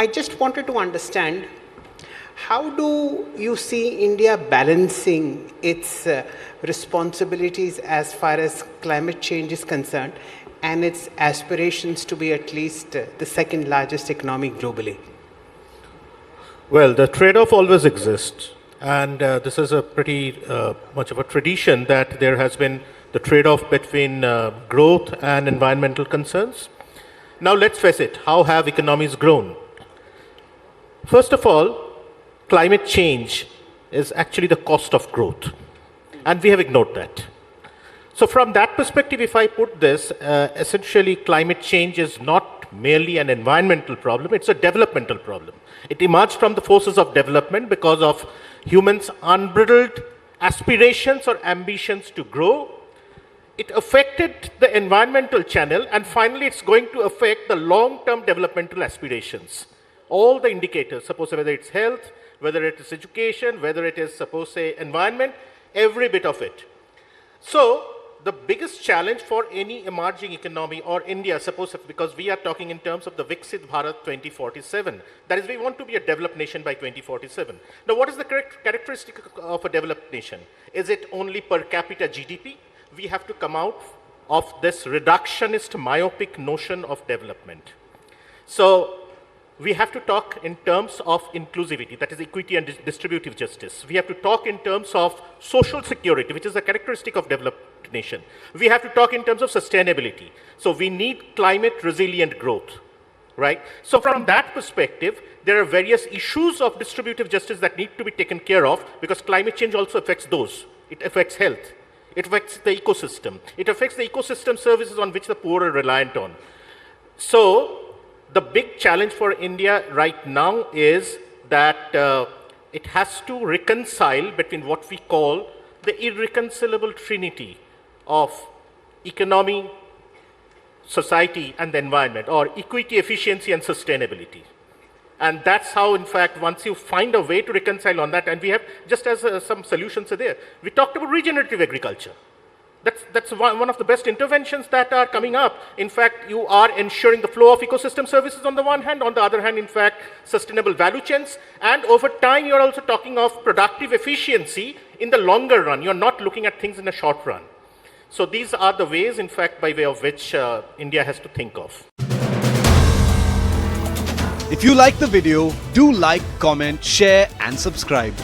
I just wanted to understand, how do you see India balancing its responsibilities as far as climate change is concerned and its aspirations to be at least the second largest economy globally? Well, the trade-off always exists, and this is a pretty much of a tradition that there has been the trade-off between growth and environmental concerns. Now let's face it, how have economies grown? First of all, climate change is actually the cost of growth, and we have ignored that. So from that perspective, if I put this, essentially climate change is not merely an environmental problem, it's a developmental problem. It emerged from the forces of development because of humans' unbridled aspirations or ambitions to grow. It affected the environmental channel, and finally it's going to affect the long-term developmental aspirations. All the indicators, suppose whether it's health, whether it is education, whether it is, suppose, say, environment, every bit of it. So the biggest challenge for any emerging economy, or India, suppose, because we are talking in terms of the Viksit Bharat 2047, that is, we want to be a developed nation by 2047. Now, what is the characteristic of a developed nation? Is it only per capita GDP? We have to come out of this reductionist, myopic notion of development. So we have to talk in terms of inclusivity, that is equity and distributive justice. We have to talk in terms of social security, which is a characteristic of developed nation. We have to talk in terms of sustainability. So we need climate resilient growth, right? So from that perspective, there are various issues of distributive justice that need to be taken care of, because climate change also affects those. It affects health. It affects the ecosystem. It affects the ecosystem services on which the poor are reliant on. So the big challenge for India right now is that it has to reconcile between what we call the irreconcilable trinity of economy, society, and the environment, or equity, efficiency, and sustainability. And that's how, in fact, once you find a way to reconcile on that, and we have, just as some solutions are there, we talked about regenerative agriculture. That's one of the best interventions that are coming up. In fact, you are ensuring the flow of ecosystem services on the one hand, on the other hand, in fact, sustainable value chains, and over time, you're also talking of productive efficiency in the longer run. You're not looking at things in the short run. So these are the ways, in fact, by way of which India has to think of. If you like the video, do like, comment, share and subscribe.